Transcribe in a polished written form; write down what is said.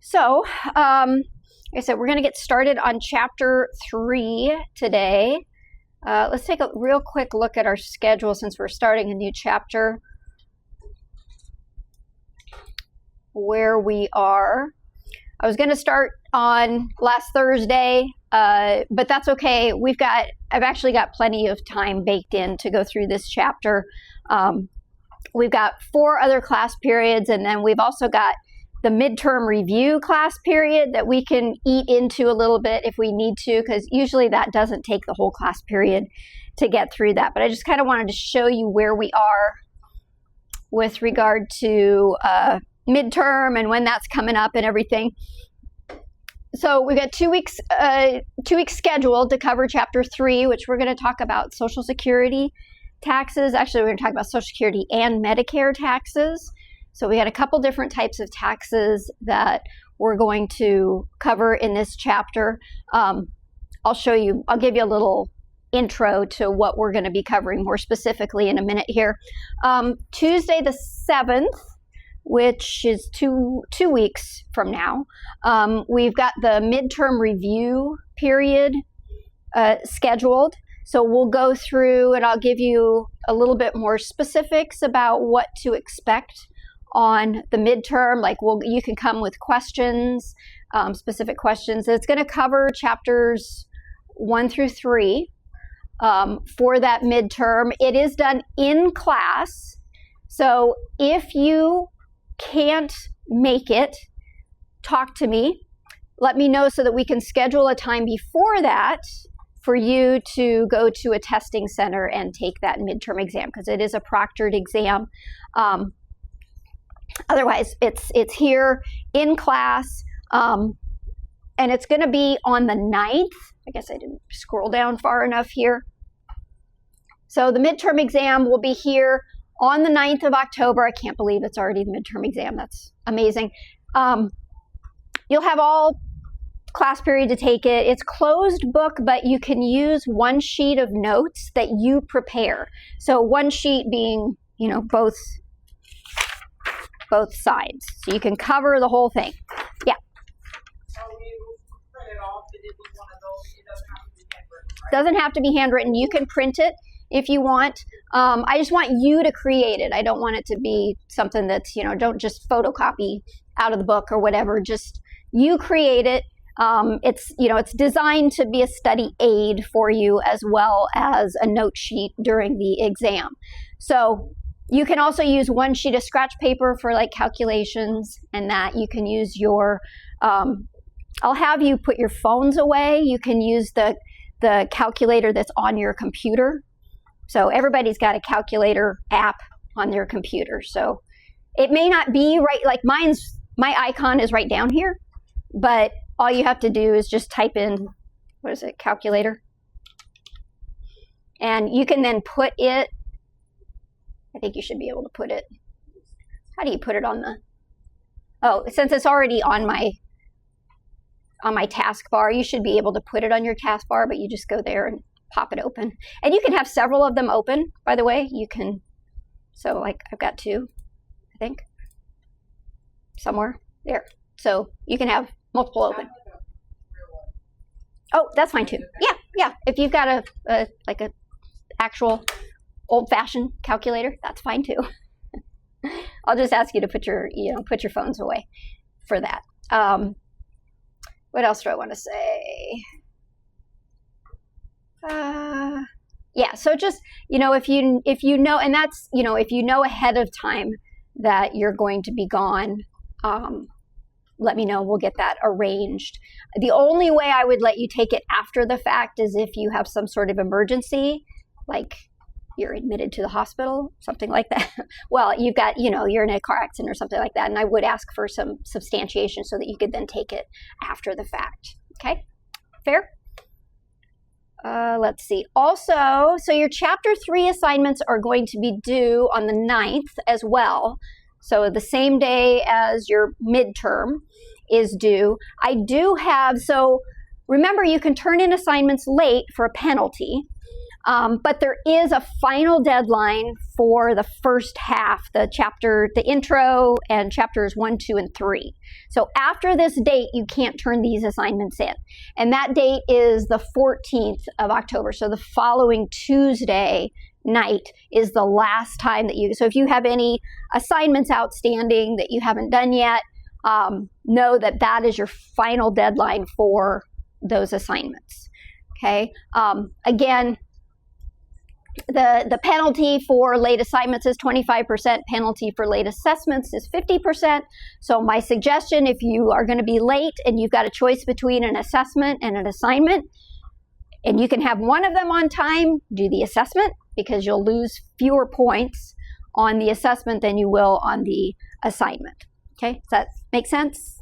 So, like I said, we're going to get started on Chapter 3 today. Let's take a real quick look at our schedule since we're starting a new chapter. Where we are. I was going to start on last Thursday, but that's okay. I've actually got plenty of time baked in to go through this chapter. We've got 4 other class periods, and then we've also got the midterm review class period that we can eat into a little bit if we need to, because usually that doesn't take the whole class period to get through that. But I just kind of wanted to show you where we are with regard to midterm and when that's coming up and everything. So we've got 2 weeks scheduled to cover Chapter 3, which we're going to talk about Social Security taxes. Actually, we're going to talk about Social Security and Medicare taxes. So we got a couple different types of taxes that we're going to cover in this chapter. I'll give you a little intro to what we're going to be covering more specifically in a minute here. Tuesday the 7th, which is two weeks from now, we've got the midterm review period scheduled. So we'll go through and I'll give you a little bit more specifics about what to expect on the midterm. Like you can come with questions, specific questions. It's going to cover chapters 1 through 3 for that midterm. It is done in class. So if you can't make it, talk to me. Let me know so that we can schedule a time before that for you to go to a testing center and take that midterm exam, because it is a proctored exam. Otherwise, it's here in class, and it's going to be on the 9th. I guess I didn't scroll down far enough here. So the midterm exam will be here on the 9th of October. I can't believe it's already the midterm exam. That's amazing. You'll have all class period to take it. It's closed book, but you can use one sheet of notes that you prepare. So one sheet being, both sides. So you can cover the whole thing. Yeah. Doesn't have to be handwritten. You can print it if you want. I just want you to create it. I don't want it to be something that's, don't just photocopy out of the book or whatever. Just you create it. It's designed to be a study aid for you as well as a note sheet during the exam. So you can also use one sheet of scratch paper for like calculations, and that you can use your, I'll have you put your phones away. You can use the calculator that's on your computer. So everybody's got a calculator app on their computer. So it may not be right, like my icon is right down here, but all you have to do is just type in, calculator. And you can then put it, I think you should be able to put it, how do you put it on since it's already on my taskbar, you should be able to put it on your taskbar, but you just go there and pop it open. And you can have several of them open, by the way. So like I've got 2, I think, somewhere there. So you can have multiple open. Oh, that's fine too. Yeah. If you've got a actual old-fashioned calculator, that's fine too. I'll just ask you to put your phones away for that. What else do I want to say? So just, if you know, and that's, if you know ahead of time that you're going to be gone, let me know. We'll get that arranged. The only way I would let you take it after the fact is if you have some sort of emergency, like you're admitted to the hospital, something like that. Well, you've got, you're in a car accident or something like that, and I would ask for some substantiation so that you could then take it after the fact. Okay? Fair? Let's see. Also, so your Chapter 3 assignments are going to be due on the 9th as well. So the same day as your midterm is due. I do have, so remember you can turn in assignments late for a penalty. But there is a final deadline for the first half, the intro and chapters 1, 2, and 3. So after this date, you can't turn these assignments in. And that date is the 14th of October. So the following Tuesday night is the last time that so if you have any assignments outstanding that you haven't done yet, know that that is your final deadline for those assignments. Okay. Again, the penalty for late assignments is 25%. Penalty for late assessments is 50%. So my suggestion, if you are going to be late and you've got a choice between an assessment and an assignment, and you can have one of them on time, do the assessment, because you'll lose fewer points on the assessment than you will on the assignment. Okay, does that make sense?